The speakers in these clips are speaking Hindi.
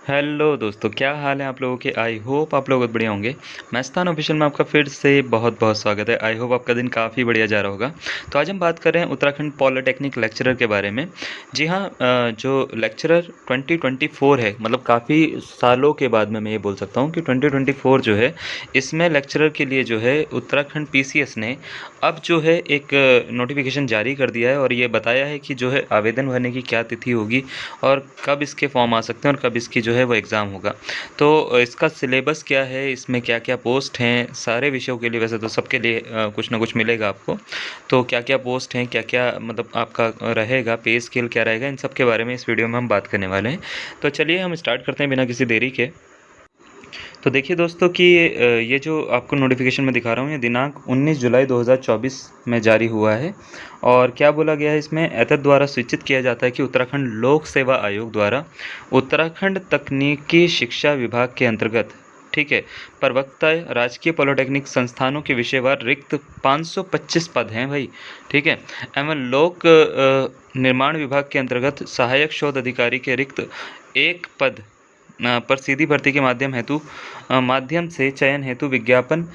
हेलो दोस्तों, क्या हाल है आप लोगों के। आई होप आप लोग बहुत बढ़िया होंगे। मस्तान ऑफिशियल में आपका फिर से बहुत बहुत स्वागत है। आई होप आपका दिन काफ़ी बढ़िया जा रहा होगा। तो आज हम बात कर रहे हैं उत्तराखंड पॉलिटेक्निक लेक्चरर के बारे में। जी हाँ, जो लेक्चरर 2024 है, मतलब काफ़ी सालों के बाद में मैं ये बोल सकता हूँ कि 2024 जो है, इसमें लेक्चरर के लिए जो है उत्तराखंड पीसीएस ने अब जो है एक नोटिफिकेशन जारी कर दिया है और ये बताया है कि जो है आवेदन भरने की क्या तिथि होगी और कब इसके फॉर्म आ सकते हैं और कब इसकी जो है वो एग्ज़ाम होगा। तो इसका सिलेबस क्या है, इसमें क्या क्या पोस्ट हैं, सारे विषयों के लिए, वैसे तो सबके लिए कुछ ना कुछ मिलेगा आपको। तो क्या क्या पोस्ट हैं, क्या क्या मतलब आपका रहेगा, पे स्केल क्या रहेगा, इन सब के बारे में इस वीडियो में हम बात करने वाले हैं। तो चलिए हम स्टार्ट करते हैं बिना किसी देरी के। तो देखिए दोस्तों कि ये जो आपको नोटिफिकेशन में दिखा रहा हूँ, ये दिनांक 19 जुलाई 2024 में जारी हुआ है। और क्या बोला गया है इसमें, एतद द्वारा सूचित किया जाता है कि उत्तराखंड लोक सेवा आयोग द्वारा उत्तराखंड तकनीकी शिक्षा विभाग के अंतर्गत, ठीक है, प्रवक्ता राजकीय पॉलिटेक्निक संस्थानों के विषयवार रिक्त 525 पद हैं भाई, ठीक है, एवं लोक निर्माण विभाग के अंतर्गत सहायक शोध अधिकारी के रिक्त एक पद पर सीधी भर्ती के माध्यम से चयन हेतु विज्ञापन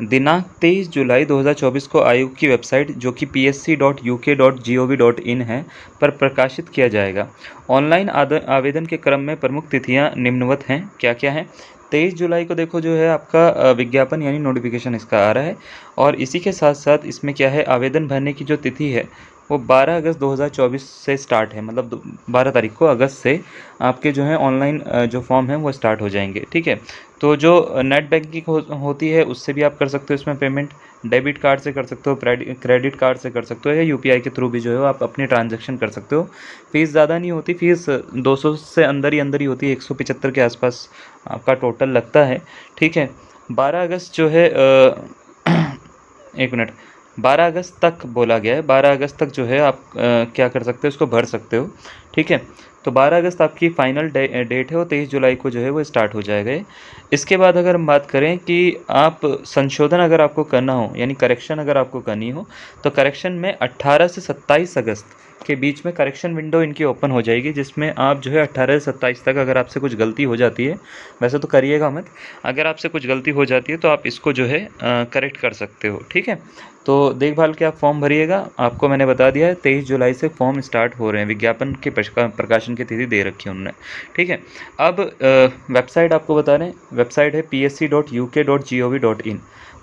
दिनांक 23 जुलाई 2024 को आयोग की वेबसाइट, जो कि psc.uk.gov.in है, पर प्रकाशित किया जाएगा। ऑनलाइन आवेदन के क्रम में प्रमुख तिथियां निम्नवत हैं। क्या क्या हैं? 23 जुलाई को देखो जो है आपका विज्ञापन यानी नोटिफिकेशन इसका आ रहा है। और इसी के साथ साथ इसमें क्या है, आवेदन भरने की जो तिथि है वो 12 अगस्त 2024 से स्टार्ट है, मतलब 12 तारीख को अगस्त से आपके जो है ऑनलाइन जो फॉर्म है वो स्टार्ट हो जाएंगे, ठीक है। तो जो नेट बैंकिंग होती है उससे भी आप कर सकते हो इसमें पेमेंट, डेबिट कार्ड से कर सकते हो, क्रेडिट कार्ड से कर सकते हो, या यूपीआई के थ्रू भी जो है आप अपनी ट्रांजैक्शन कर सकते हो। फ़ीस ज़्यादा नहीं होती, फ़ीस 200 से अंदर ही होती है, 175 के आसपास आपका टोटल लगता है, ठीक है। 12 अगस्त जो है एक मिनट, 12 अगस्त तक बोला गया है, 12 अगस्त तक जो है आप क्या कर सकते हो, इसको भर सकते हो, ठीक है। तो 12 अगस्त आपकी फाइनल डेट है, और 23 जुलाई को जो है वो स्टार्ट हो जाएगा ये। इसके बाद अगर हम बात करें कि आप संशोधन अगर आपको करना हो, यानी करेक्शन अगर आपको करनी हो, तो करेक्शन में 18 से 27 अगस्त के बीच में करेक्शन विंडो इनकी ओपन हो जाएगी, जिसमें आप जो है 18 से 27 तक अगर आपसे कुछ गलती हो जाती है, वैसे तो करिएगा मत, अगर आपसे कुछ गलती हो जाती है तो आप इसको जो है करेक्ट कर सकते हो, ठीक है। तो देखभाल के आप फॉर्म भरिएगा, आपको मैंने बता दिया है 23 जुलाई से फॉर्म स्टार्ट हो रहे हैं, विज्ञापन के प्रकाशन की तिथि दे रखी है उन्होंने, ठीक है। अब वेबसाइट आपको बता रहे हैं, वेबसाइट है psc.uk.gov.in।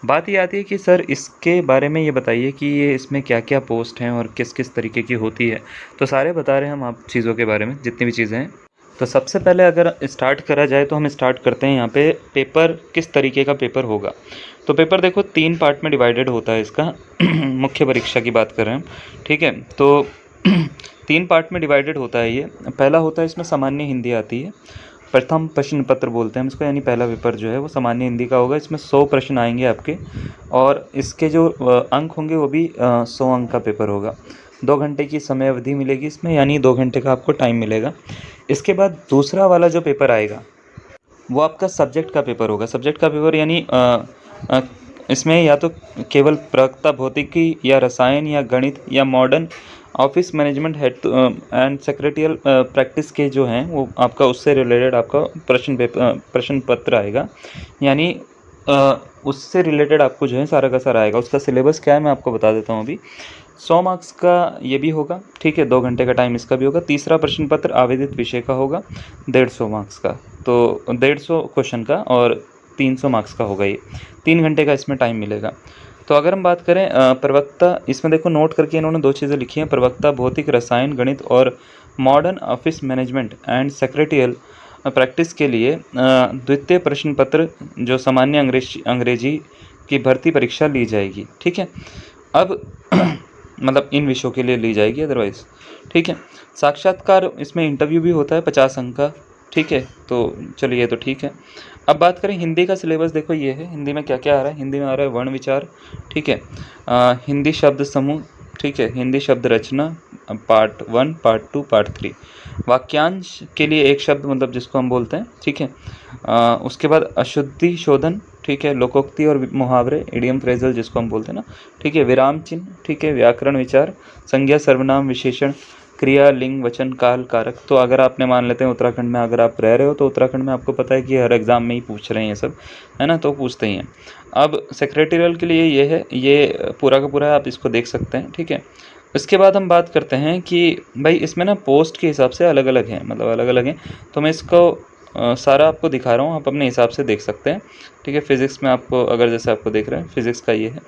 बात ये आती है कि सर इसके बारे में ये बताइए कि ये इसमें क्या क्या पोस्ट हैं और किस किस तरीके की होती है। तो सारे बता रहे हैं हम आप चीज़ों के बारे में, जितनी भी चीज़ें हैं। तो सबसे पहले अगर स्टार्ट करा जाए तो हम स्टार्ट करते हैं यहाँ पे, पेपर किस तरीके का पेपर होगा। तो पेपर देखो 3 पार्ट में डिवाइडेड होता है इसका मुख्य परीक्षा की बात कर रहे हैं हम, ठीक है। तो 3 पार्ट में डिवाइडेड होता है ये। पहला होता है इसमें सामान्य हिंदी आती है, प्रथम प्रश्न पत्र बोलते हैं हम इसको, यानी पहला पेपर जो है वो सामान्य हिंदी का होगा। इसमें 100 प्रश्न आएंगे आपके, और इसके जो अंक होंगे वो भी 100 अंक का पेपर होगा। 2 घंटे की समय अवधि मिलेगी इसमें, यानी 2 घंटे का आपको टाइम मिलेगा। इसके बाद दूसरा वाला जो पेपर आएगा वो आपका सब्जेक्ट का पेपर होगा। सब्जेक्ट का पेपर यानी अ, इसमें या तो केवल प्रवक्ता भौतिकी या रसायन या गणित या modern office management head and secretarial practice के जो हैं वो आपका उससे रिलेटेड आपका प्रश्न पत्र आएगा, यानी उससे रिलेटेड आपको जो है सारा का सारा आएगा। उसका सिलेबस क्या है मैं आपको बता देता हूँ अभी। 100 मार्क्स का ये भी होगा, ठीक है, 2 घंटे का टाइम इसका भी होगा। तीसरा प्रश्न पत्र आवेदित विषय का होगा, 150 मार्क्स का, तो 150 क्वेश्चन का, और 300 मार्क्स का होगा ये। 3 घंटे का इसमें टाइम मिलेगा। तो अगर हम बात करें प्रवक्ता, इसमें देखो नोट करके इन्होंने 2 चीज़ें लिखी हैं, प्रवक्ता भौतिक रसायन गणित और modern office management and secretarial practice के लिए द्वितीय प्रश्न पत्र जो सामान्य अंग्रेजी की भर्ती परीक्षा ली जाएगी, ठीक है। अब मतलब इन विषयों के लिए ली जाएगी अदरवाइज़, ठीक है। साक्षात्कार इसमें इंटरव्यू भी होता है 50 अंक का, ठीक है। तो चलिए, तो ठीक है। अब बात करें हिंदी का सिलेबस, देखो ये है, हिंदी में क्या क्या आ रहा है। हिंदी में आ रहा है वर्ण विचार, ठीक है, हिंदी शब्द समूह, ठीक है, हिंदी शब्द रचना, पार्ट 1, पार्ट 2, पार्ट 3, वाक्यांश के लिए एक शब्द मतलब जिसको हम बोलते हैं, ठीक है। उसके बाद अशुद्धि शोधन, ठीक है, लोकोक्ति और मुहावरे, इडियम फ्रेजल जिसको हम बोलते हैं ना, ठीक है, विराम चिन्ह, ठीक है, व्याकरण विचार, संज्ञा सर्वनाम विशेषण, क्रिया, लिंग, वचन, काल, कारक। तो अगर आपने मान लेते हैं उत्तराखंड में अगर आप रह रहे हो तो उत्तराखंड में आपको पता है कि हर एग्ज़ाम में ही पूछ रहे हैं ये सब, है ना, तो पूछते ही हैं। अब सेक्रेटरियल के लिए ये है, ये पूरा का पूरा आप इसको देख सकते हैं, ठीक है। इसके बाद हम बात करते हैं कि भाई इसमें ना पोस्ट के हिसाब से अलग अलग हैं, मतलब अलग अलग हैं। तो मैं इसको सारा आपको दिखा रहा हूँ, आप अपने हिसाब से देख सकते हैं, ठीक है। फिज़िक्स में आपको अगर जैसे आपको देख रहे हैं फिज़िक्स का ये है,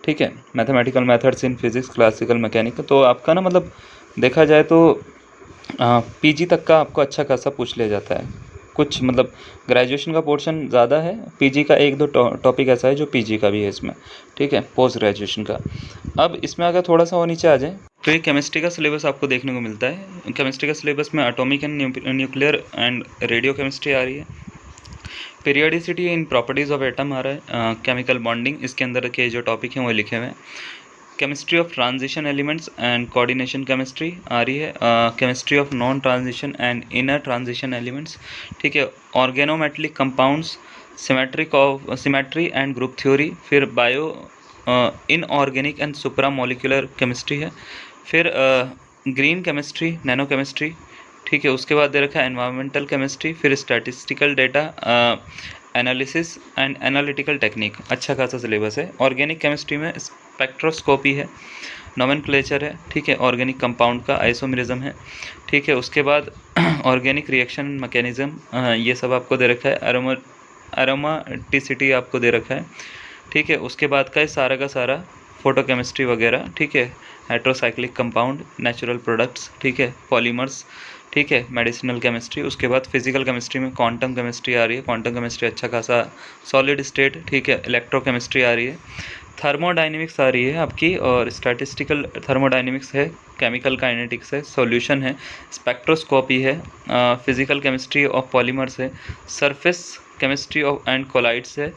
ठीक है। Mathematical methods in physics, classical mechanic. तो आपका ना मतलब देखा जाए तो पीजी तक का आपको अच्छा खासा पूछ लिया जाता है। कुछ मतलब ग्रेजुएशन का पोर्शन ज़्यादा है, पीजी का एक दो टॉपिक ऐसा है जो पीजी का भी है इसमें, ठीक है, पोस्ट ग्रेजुएशन का। अब इसमें अगर थोड़ा सा और नीचे आ जाए तो ये केमिस्ट्री का सिलेबस आपको देखने को मिलता है। केमिस्ट्री का सिलेबस में atomic and nuclear and radio chemistry आ रही है। Periodicity in properties of atom आ रहा है। केमिकल बॉन्डिंग, इसके अंदर के जो टॉपिक हैं वो लिखे हुए हैं। Chemistry of transition elements and coordination chemistry आ रही है। Chemistry of non transition and inner transition elements, ठीक है। Organometallic compounds, symmetry and group theory. फिर bioinorganic and supramolecular chemistry है। फिर ग्रीन केमिस्ट्री, नैनो केमिस्ट्री, ठीक है। उसके बाद दे रखा है एनवायरमेंटल केमिस्ट्री। फिर statistical data analysis and analytical technique. अच्छा खासा सिलेबस है। ऑर्गेनिक केमिस्ट्री में स्पेक्ट्रोस्कोपी है, नोमेनक्लेचर है, ठीक है। ऑर्गेनिक कंपाउंड का आइसोमेरिज्म है, ठीक है। उसके बाद ऑर्गेनिक रिएक्शन मैकेनिज्म, ये सब आपको दे रखा है। अरोमाटिसिटी आपको दे रखा है, ठीक है। उसके बाद का सारा का सारा फोटोकेमिस्ट्री वगैरह, ठीक है। हेट्रोसाइक्लिक कंपाउंड, नेचुरल प्रोडक्ट्स, ठीक है, पॉलीमर्स, ठीक है, मेडिसिनल केमिस्ट्री। उसके बाद फिजिकल केमिस्ट्री में क्वांटम केमिस्ट्री आ रही है। क्वांटम केमिस्ट्री अच्छा खासा, सॉलिड स्टेट, ठीक है। इलेक्ट्रोकेमिस्ट्री आ रही है। थर्मोडाइनमिक्स आ रही है आपकी, और स्टैटिस्टिकल थर्मोडाइनमिक्स है। केमिकल काइनेटिक्स है, सॉल्यूशन है, स्पेक्ट्रोस्कोपी है, फिजिकल केमिस्ट्री ऑफ पॉलीमर्स है, surface chemistry of and colloids है,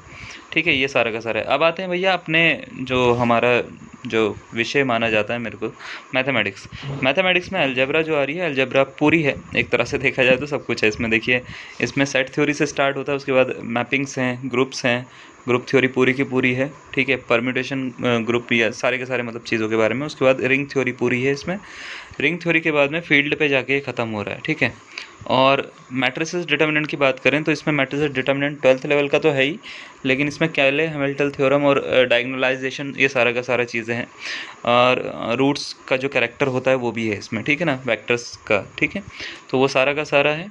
ठीक है। ये सारा का सारा है। अब आते हैं भैया अपने जो हमारा जो विषय माना जाता है मेरे को, मैथमेटिक्स। मैथमेटिक्स में अलजेब्रा जो आ रही है, अलजेब्रा पूरी है एक तरह से देखा जाए तो, सब कुछ है इसमें। देखिए इसमें सेट थ्योरी से स्टार्ट होता है, उसके बाद मैपिंग्स हैं, ग्रुप्स हैं, ग्रुप थ्योरी पूरी की पूरी है, ठीक है। परम्यूटेशन ग्रुप या सारे के सारे मतलब चीज़ों के बारे में। उसके बाद रिंग थ्योरी पूरी है इसमें। रिंग थ्योरी के बाद में फील्ड पे जाके ख़त्म हो रहा है, ठीक है। और मैट्रिसेस डिटर्मिनेंट की बात करें तो इसमें मैट्रिसेस डिटर्मिनेंट 12th लेवल का तो है ही, लेकिन इसमें कैले हैमिल्टन थ्योरम और डायगोनलाइजेशन, ये सारा का सारा चीज़ें हैं। और रूट्स का जो कैरेक्टर होता है वो भी है इसमें, ठीक है ना, वेक्टर्स का, ठीक है। तो वो सारा का सारा है।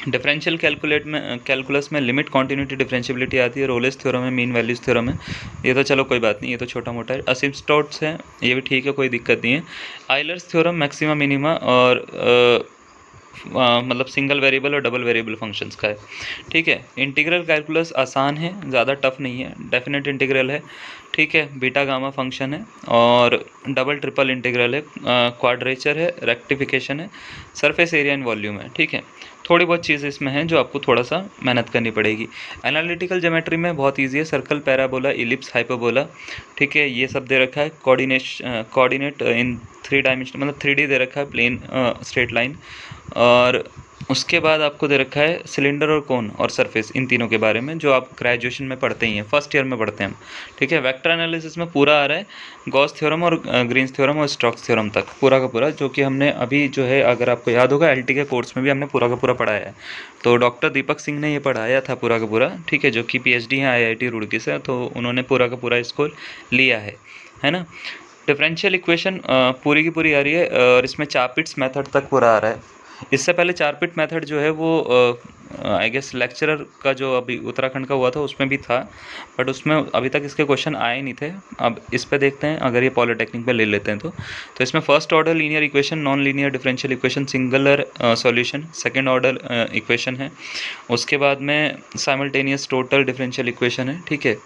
डिफरेंशियल कैलकुलस में लिमिट कॉन्टिन्यूटी डिफरेंशियबिलिटी आती है। रोलेस थ्योरम है, मीन वैल्यूज थ्योरम है। ये तो चलो कोई बात नहीं, ये तो छोटा मोटा है। असिम्प्टोट्स है, ये भी ठीक है, कोई दिक्कत नहीं है। आइलर्स थ्योरम मैक्सिमा मिनिमा और मतलब सिंगल वेरिएबल और डबल वेरिएबल फंक्शंस का है, ठीक है। इंटीग्रल कैलकुलस आसान है, ज़्यादा टफ नहीं है। डेफिनेट इंटीग्रल है, ठीक है। बीटा गामा फंक्शन है और डबल ट्रिपल इंटीग्रल है। क्वाड्रेचर है, रेक्टिफिकेशन है, सरफेस एरिया एंड वॉल्यूम है, ठीक है। थोड़ी बहुत चीज़ें इसमें हैं जो आपको थोड़ा सा मेहनत करनी पड़ेगी। एनालिटिकल ज्योमेट्री में बहुत ईजी है, सर्कल, पैराबोला, इलिप्स, हाइपरबोला, ठीक है। ये सब दे रखा है। कोऑर्डिनेट इन 3 डायमेंशन, मतलब 3D दे रखा है, प्लेन, स्ट्रेट लाइन। और उसके बाद आपको दे रखा है सिलेंडर और कोन और सरफेस, इन तीनों के बारे में जो आप ग्रेजुएशन में पढ़ते ही हैं, फर्स्ट ईयर में पढ़ते हैं हम, ठीक है। वेक्टर एनालिसिस में पूरा आ रहा है, गॉस थ्योरम और ग्रीन्स थ्योरम और स्टोक्स थ्योरम तक पूरा का पूरा, जो कि हमने अभी जो है, अगर आपको याद होगा एलटी के कोर्स में भी हमने पूरा का पूरा पढ़ाया है। तो डॉक्टर दीपक सिंह ने ये पढ़ाया था पूरा का पूरा, ठीक है, जो कि पीएचडी हैं IIT रुड़की से, तो उन्होंने पूरा का पूरा इसको लिया है ना। डिफरेंशियल इक्वेशन पूरी की पूरी आ रही है, और इसमें चारपिट्स मेथड तक पूरा आ रहा है। इससे पहले चारपिट मेथड जो है वो आई गेस लेक्चरर का जो अभी उत्तराखंड का हुआ था उसमें भी था, बट उसमें अभी तक इसके क्वेश्चन आए नहीं थे। अब इस पे देखते हैं, अगर ये पॉलिटेक्निक पे ले लेते हैं तो इसमें first order linear equation, non linear differential equation, singular solution, second order equation है। उसके बाद में साइमल्टेनियस टोटल डिफरेंशियल इक्वेशन है, ठीक है।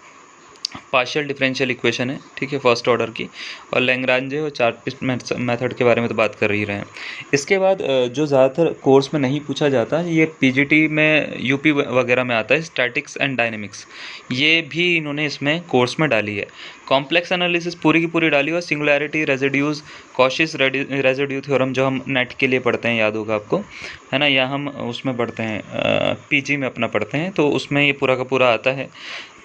पार्शियल डिफरेंशियल इक्वेशन है, ठीक है, फर्स्ट ऑर्डर की। और लैग्रांजे और चारपिट मेथड के बारे में तो बात कर ही रहे हैं। इसके बाद जो ज़्यादातर कोर्स में नहीं पूछा जाता, ये पीजीटी में यूपी वगैरह में आता है, स्टैटिक्स एंड डायनेमिक्स, ये भी इन्होंने इसमें कोर्स में डाली है। कॉम्प्लेक्स एनालिसिस पूरी की पूरी डाली, और singularity, residues, cautious residue theorem जो हम नेट के लिए पढ़ते हैं, याद होगा आपको, है ना, या हम उसमें पढ़ते हैं पीजी में अपना पढ़ते हैं, तो उसमें ये पूरा का पूरा आता है।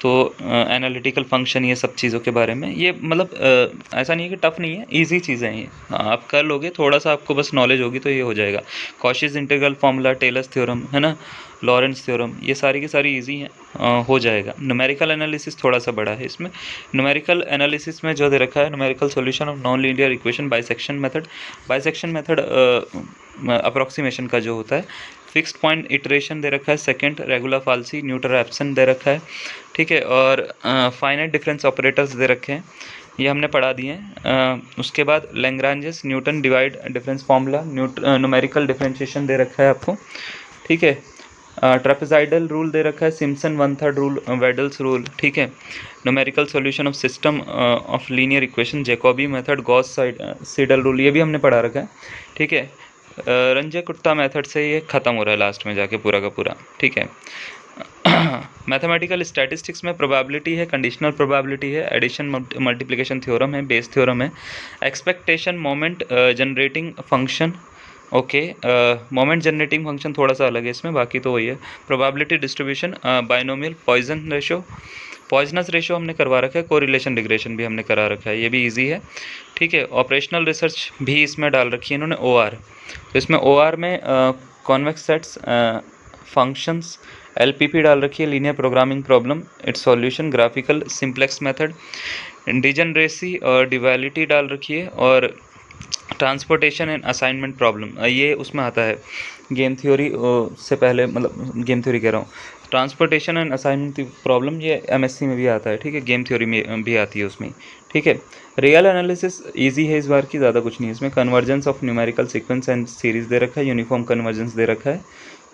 तो एनालिटिकल फंक्शन, ये सब चीज़ों के बारे में, ये मतलब ऐसा नहीं है कि टफ़ नहीं है, ईजी चीज़ें हैं ये। आप कर लोगे, थोड़ा सा आपको बस नॉलेज होगी तो ये हो जाएगा। Cauchy's integral formula, Taylor's theorem, है ना, लॉरेंट्ज थ्योरम, ये सारी की सारी इजी हैं, हो जाएगा। न्यूमेरिकल एनालिसिस थोड़ा सा बड़ा है इसमें। न्यूमेरिकल एनालिसिस में जो दे रखा है, numerical solution of non linear equation, bisection method. Bisection method approximation का जो होता है, फिक्स्ड पॉइंट इटरेशन दे रखा है, सेकंड रेगुलर फाल्सी, न्यूटन रैप्सन दे रखा है, ठीक है, और फाइनाइट डिफरेंस ऑपरेटर्स दे रखे हैं, ये हमने पढ़ा दिए हैं। उसके बाद Lagrange's Newton divide difference formula, numerical differentiation दे रखा है आपको, ठीक है। ट्रेपेजाइडल रूल दे रखा है, सिम्पसन 1/3 रूल, वेडल्स रूल, ठीक है। Numerical solution of system of linear equation, Jacobi method, Gauss Seidel rule, ये भी हमने पढ़ा रखा है, ठीक है। रंजे कुट्टा मेथड से ये ख़त्म हो रहा है लास्ट में जाके पूरा का पूरा, ठीक है। मैथमेटिकल स्टैटिस्टिक्स में प्रोबेबिलिटी है, कंडीशनल प्रोबेबिलिटी है, एडिशन मल्टीप्लिकेशन थ्योरम है, बेस थ्योरम है, expectation moment generating function, okay. Moment generating function थोड़ा सा अलग है इसमें, बाकी तो वही है। Probability distribution, binomial, Poisson ratio, poisonous ratio हमने करवा रखा है, कोरिलेशन रिग्रेशन भी हमने करा रखा है, ये भी इजी है, ठीक है। ऑपरेशनल रिसर्च भी इसमें डाल रखी है इन्होंने, OR, तो इसमें OR में कॉन्वेक्स सेट्स, फंक्शंस, LPP डाल रखी है, linear programming problem, it's solution, graphical simplex method, degeneracy और डिवालिटी डाल रखी है, और ट्रांसपोर्टेशन एंड असाइनमेंट प्रॉब्लम, ये उसमें आता है गेम थ्योरी से पहले, मतलब गेम थ्योरी कह रहा हूँ, ट्रांसपोर्टेशन एंड असाइनमेंट प्रॉब्लम ये MSc में भी आता है, ठीक है, गेम थ्योरी में भी आती है उसमें, ठीक है। रियल एनालिसिस इजी है इस बार की, ज़्यादा कुछ नहीं है इसमें। Convergence of numerical sequence and series दे रखा है, यूनिफॉर्म कन्वर्जेंस दे रखा है,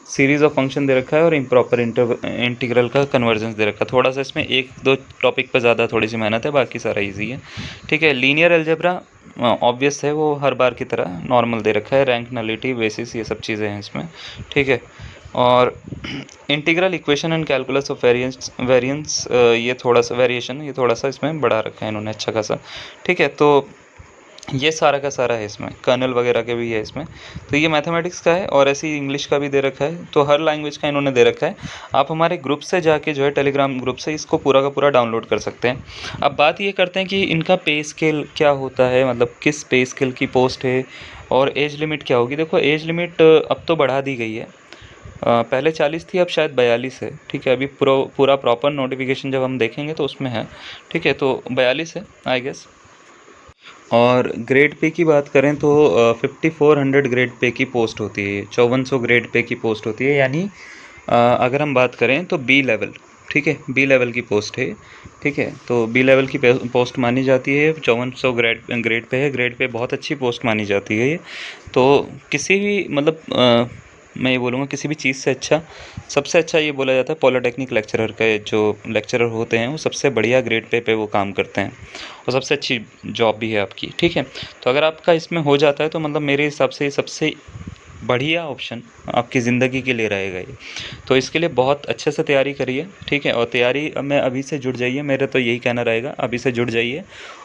सीरीज ऑफ फंक्शन दे रखा है, और इम्प्रॉपर इंटीग्रल का कन्वर्जेंस दे रखा है। थोड़ा सा इसमें एक दो टॉपिक पर ज़्यादा थोड़ी सी मेहनत है, बाकी सारा इजी है, ठीक है। लीनियर अलजेब्रा ऑब्वियस है, वो हर बार की तरह नॉर्मल दे रखा है, रैंक नलिटी बेसिस, ये सब चीज़ें हैं इसमें, ठीक है। और integral equation and calculus of variance, ये थोड़ा सा वेरिएशन, ये थोड़ा सा इसमें बढ़ा रखा है इन्होंने अच्छा खासा, ठीक है। तो ये सारा का सारा है इसमें, कर्नल वगैरह के भी है इसमें। तो ये मैथमेटिक्स का है, और ऐसे ही इंग्लिश का भी दे रखा है, तो हर लैंग्वेज का इन्होंने दे रखा है। आप हमारे ग्रुप से जाके जो है, टेलीग्राम ग्रुप से इसको पूरा का पूरा डाउनलोड कर सकते हैं। अब बात ये करते हैं कि इनका पे स्केल क्या होता है, मतलब किस पे स्केल की पोस्ट है, और एज लिमिट क्या होगी। देखो, एज लिमिट अब तो बढ़ा दी गई है, पहले 40 थी, अब शायद 42 है, ठीक है। अभी पूरा प्रॉपर नोटिफिकेशन जब हम देखेंगे तो उसमें है, ठीक है, तो 42 है आई गेस। और ग्रेड पे की बात करें तो 5400 ग्रेड पे की पोस्ट होती है, 5400 ग्रेड पे की पोस्ट होती है, यानी अगर हम बात करें तो बी लेवल, ठीक है, बी लेवल की पोस्ट है, ठीक है। तो बी लेवल की पोस्ट मानी जाती है, 5400 ग्रेड पे है, ग्रेड पे बहुत अच्छी पोस्ट मानी जाती है ये। तो किसी भी मतलब मैं ये बोलूँगा किसी भी चीज़ से अच्छा, सबसे अच्छा ये बोला जाता है पॉलिटेक्निक लेक्चरर के जो लेक्चरर होते हैं, वो सबसे बढ़िया ग्रेड पे वो काम करते हैं, और सबसे अच्छी जॉब भी है आपकी, ठीक है। तो अगर आपका इसमें हो जाता है तो मतलब मेरे हिसाब से सबसे बढ़िया ऑप्शन आपकी ज़िंदगी के लिए रहेगा ये। तो इसके लिए बहुत अच्छे से तैयारी करिए, ठीक है, और तैयारी में अभी से जुड़ जाइए, मेरा तो यही कहना रहेगा, अभी से जुड़ जाइए।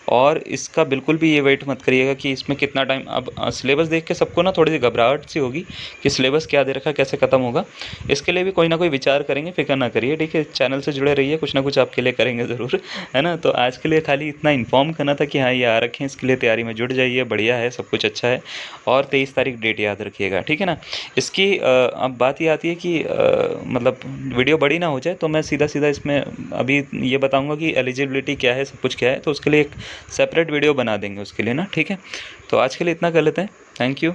और इसका बिल्कुल भी ये वेट मत करिएगा कि इसमें कितना टाइम, अब सिलेबस देख के सबको ना थोड़ी सी घबराहट सी होगी कि सिलेबस क्या दे रखा है, कैसे ख़त्म होगा। इसके लिए भी कोई ना कोई विचार करेंगे, फिक्र ना करिए, ठीक है। चैनल से जुड़े रहिए, कुछ ना कुछ आपके लिए करेंगे ज़रूर, है ना। तो आज के लिए खाली इतना इन्फॉर्म करना था कि हाँ ये आ रखे हैं, इसके लिए तैयारी में जुड़ जाइए, बढ़िया है, सब कुछ अच्छा है। और 23 तारीख डेट याद रखिएगा, ठीक है ना। इसकी अब बात ये आती है कि मतलब वीडियो बड़ी ना हो जाए, तो मैं सीधा सीधा इसमें अभी ये बताऊंगा कि एलिजिबिलिटी क्या है, सब कुछ क्या है, तो उसके लिए एक सेपरेट वीडियो बना देंगे उसके लिए ना, ठीक है। तो आज के लिए इतना कर लेते हैं, थैंक यू।